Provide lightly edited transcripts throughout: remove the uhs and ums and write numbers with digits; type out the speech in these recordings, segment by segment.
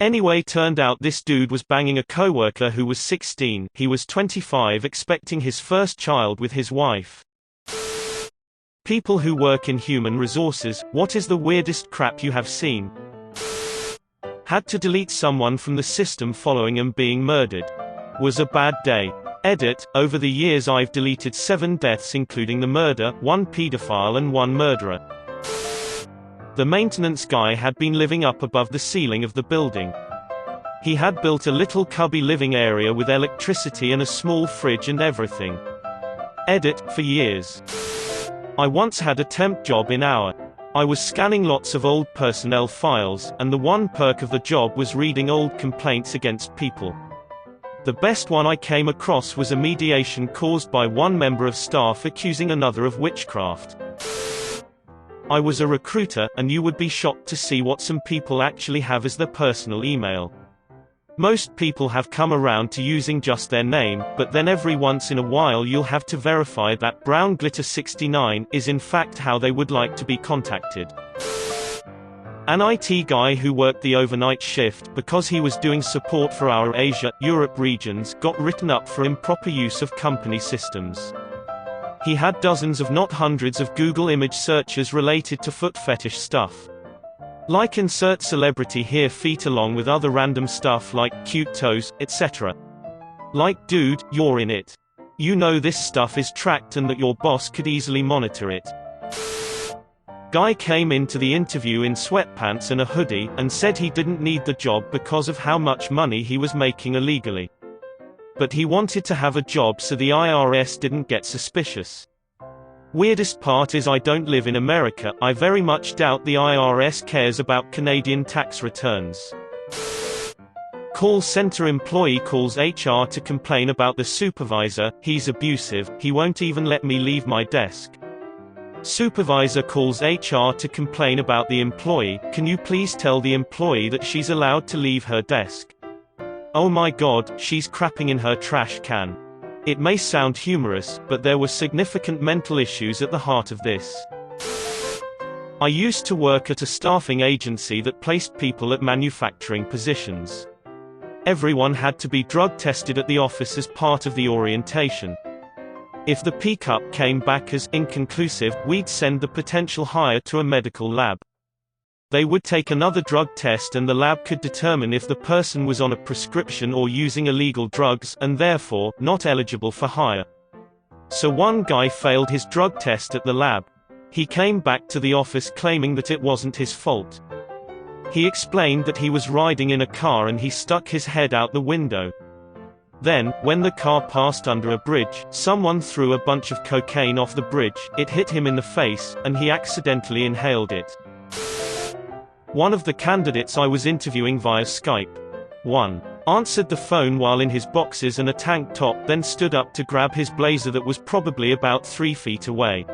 Anyway, turned out this dude was banging a coworker who was 16, he was 25, expecting his first child with his wife. People who work in human resources, what is the weirdest crap you have seen? Had to delete someone from the system following him being murdered. Was a bad day. Edit, over the years I've deleted 7 deaths including the murder, 1 pedophile and 1 murderer. The maintenance guy had been living up above the ceiling of the building. He had built a little cubby living area with electricity and a small fridge and everything. Edit, for years. I once had a temp job in our. I was scanning lots of old personnel files, and the one perk of the job was reading old complaints against people. The best one I came across was a mediation caused by one member of staff accusing another of witchcraft. I was a recruiter, and you would be shocked to see what some people actually have as their personal email. Most people have come around to using just their name, but then every once in a while you'll have to verify that Brown Glitter 69 is in fact how they would like to be contacted. An IT guy who worked the overnight shift because he was doing support for our Asia, Europe regions got written up for improper use of company systems. He had dozens of not hundreds of Google image searches related to foot fetish stuff. Like insert celebrity here feet along with other random stuff like cute toes, etc. Like dude, you're in it. You know this stuff is tracked and that your boss could easily monitor it. Guy came into the interview in sweatpants and a hoodie, and said he didn't need the job because of how much money he was making illegally. But he wanted to have a job so the IRS didn't get suspicious. Weirdest part is I don't live in America, I very much doubt the IRS cares about Canadian tax returns. Call center employee calls HR to complain about the supervisor, he's abusive, he won't even let me leave my desk. Supervisor calls HR to complain about the employee, can you please tell the employee that she's allowed to leave her desk? Oh my god, she's crapping in her trash can. It may sound humorous, but there were significant mental issues at the heart of this. I used to work at a staffing agency that placed people at manufacturing positions. Everyone had to be drug tested at the office as part of the orientation. If the pickup came back as inconclusive, we'd send the potential hire to a medical lab. They would take another drug test and the lab could determine if the person was on a prescription or using illegal drugs, and therefore, not eligible for hire. So one guy failed his drug test at the lab. He came back to the office claiming that it wasn't his fault. He explained that he was riding in a car and he stuck his head out the window. Then, when the car passed under a bridge, someone threw a bunch of cocaine off the bridge, it hit him in the face, and he accidentally inhaled it. One of the candidates I was interviewing via Skype. 1. Answered the phone while in his boxers and a tank top, then stood up to grab his blazer that was probably about 3 feet away.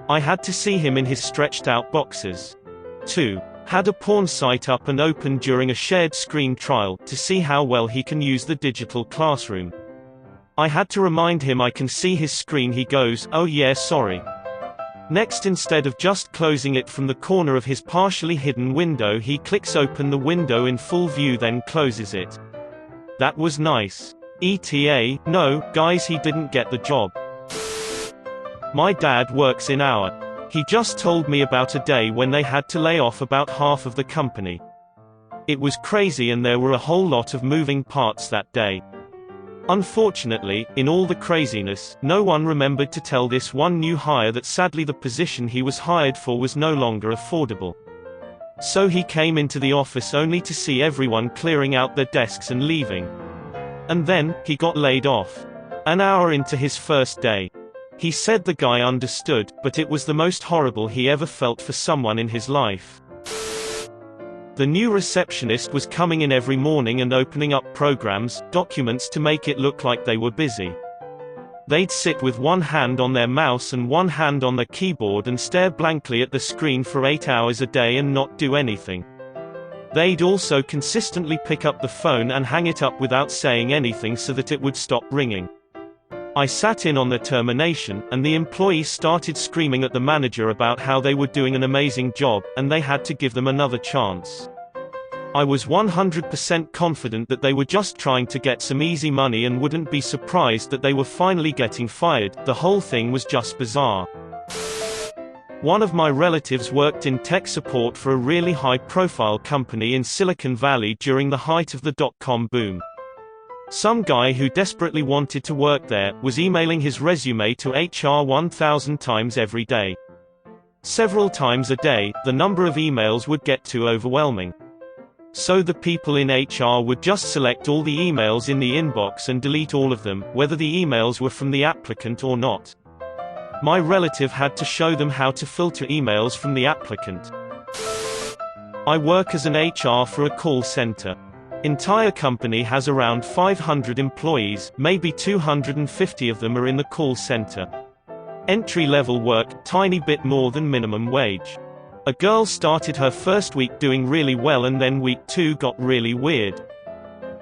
I had to see him in his stretched out boxers. 2. Had a porn site up and open during a shared screen trial, to see how well he can use the digital classroom. I had to remind him I can see his screen. He goes, oh yeah, sorry. Next, instead of just closing it from the corner of his partially hidden window, he clicks open the window in full view then closes it. That was nice. ETA, no, guys, he didn't get the job. My dad works in our. He just told me about a day when they had to lay off about half of the company. It was crazy and there were a whole lot of moving parts that day. Unfortunately, in all the craziness, no one remembered to tell this one new hire that sadly the position he was hired for was no longer affordable. So he came into the office only to see everyone clearing out their desks and leaving. And then, he got laid off. An hour into his first day. He said the guy understood, but it was the most horrible he ever felt for someone in his life. The new receptionist was coming in every morning and opening up programs, documents to make it look like they were busy. They'd sit with one hand on their mouse and one hand on their keyboard and stare blankly at the screen for 8 hours a day and not do anything. They'd also consistently pick up the phone and hang it up without saying anything so that it would stop ringing. I sat in on their termination, and the employee started screaming at the manager about how they were doing an amazing job, and they had to give them another chance. I was 100% confident that they were just trying to get some easy money and wouldn't be surprised that they were finally getting fired. The whole thing was just bizarre. One of my relatives worked in tech support for a really high-profile company in Silicon Valley during the height of the dot-com boom. Some guy who desperately wanted to work there was emailing his resume to HR 1,000 times every day. Several times a day, the number of emails would get too overwhelming. So the people in HR would just select all the emails in the inbox and delete all of them, whether the emails were from the applicant or not. My relative had to show them how to filter emails from the applicant. I work as an HR for a call center. Entire company has around 500 employees, maybe 250 of them are in the call center. Entry-level work, tiny bit more than minimum wage. A girl started her first week doing really well and then week 2 got really weird.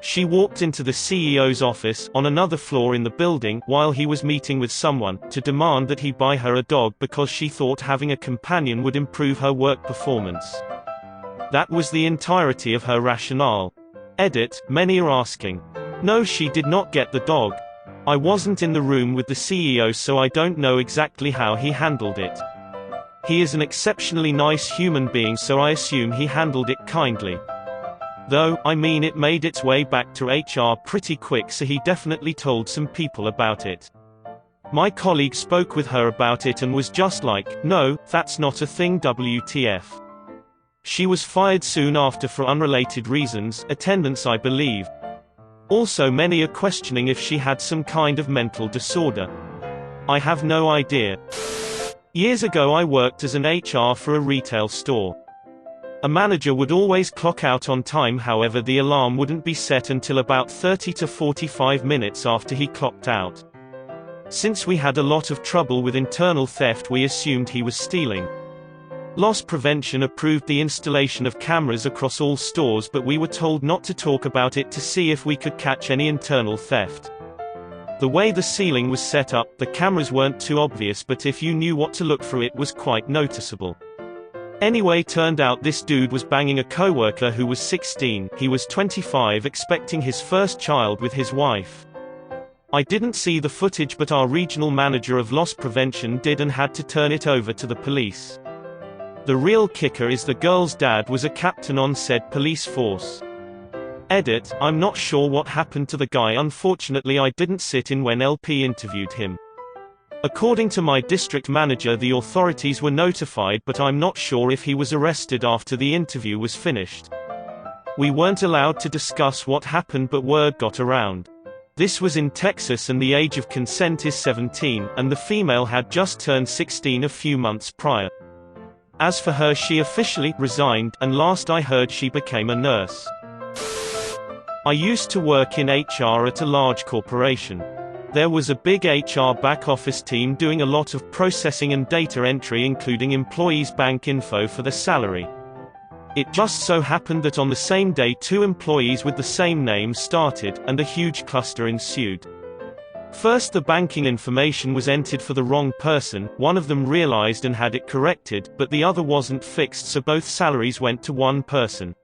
She walked into the CEO's office, on another floor in the building, while he was meeting with someone, to demand that he buy her a dog because she thought having a companion would improve her work performance. That was the entirety of her rationale. Edit, many are asking. No, she did not get the dog. I wasn't in the room with the CEO, so I don't know exactly how he handled it. He is an exceptionally nice human being, so I assume he handled it kindly. Though, I mean, it made its way back to HR pretty quick, so he definitely told some people about it. My colleague spoke with her about it and was just like, no, that's not a thing, WTF. She was fired soon after for unrelated reasons, attendance I believe. Also, many are questioning if she had some kind of mental disorder. I have no idea. Years ago I worked as an HR for a retail store. A manager would always clock out on time, however the alarm wouldn't be set until about 30 to 45 minutes after he clocked out. Since we had a lot of trouble with internal theft, we assumed he was stealing. Loss prevention approved the installation of cameras across all stores, but we were told not to talk about it to see if we could catch any internal theft. The way the ceiling was set up, the cameras weren't too obvious, but if you knew what to look for it was quite noticeable. Anyway, turned out this dude was banging a coworker who was 16, he was 25, expecting his first child with his wife. I didn't see the footage, but our regional manager of loss prevention did and had to turn it over to the police. The real kicker is the girl's dad was a captain on said police force. Edit, I'm not sure what happened to the guy. Unfortunately, I didn't sit in when LP interviewed him. According to my district manager, the authorities were notified, but I'm not sure if he was arrested after the interview was finished. We weren't allowed to discuss what happened, but word got around. This was in Texas and the age of consent is 17, and the female had just turned 16 a few months prior. As for her, she officially resigned, and last I heard she became a nurse. I used to work in HR at a large corporation. There was a big HR back office team doing a lot of processing and data entry, including employees' bank info for their salary. It just so happened that on the same day 2 employees with the same name started, and a huge cluster ensued. First, the banking information was entered for the wrong person, one of them realized and had it corrected, but the other wasn't fixed, so both salaries went to one person.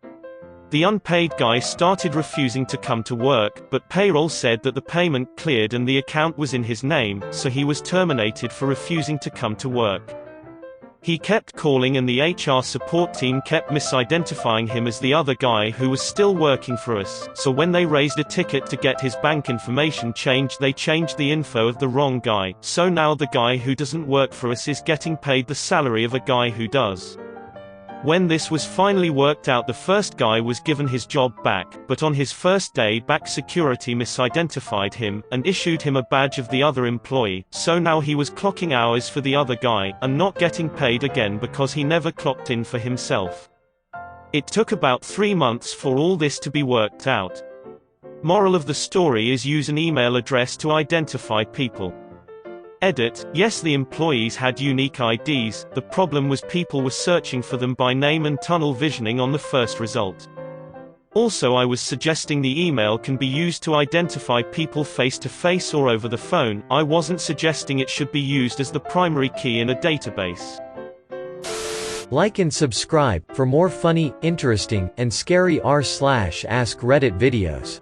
The unpaid guy started refusing to come to work, but payroll said that the payment cleared and the account was in his name, so he was terminated for refusing to come to work. He kept calling and the HR support team kept misidentifying him as the other guy who was still working for us, so when they raised a ticket to get his bank information changed, they changed the info of the wrong guy, so now the guy who doesn't work for us is getting paid the salary of a guy who does. When this was finally worked out, the first guy was given his job back, but on his first day back security misidentified him, and issued him a badge of the other employee, so now he was clocking hours for the other guy, and not getting paid again because he never clocked in for himself. It took about 3 months for all this to be worked out. Moral of the story is use an email address to identify people. Edit, yes, the employees had unique IDs, the problem was people were searching for them by name and tunnel visioning on the first result. Also, I was suggesting the email can be used to identify people face to face or over the phone. I wasn't suggesting it should be used as the primary key in a database. Like and subscribe for more funny, interesting, and scary r/ask Reddit videos.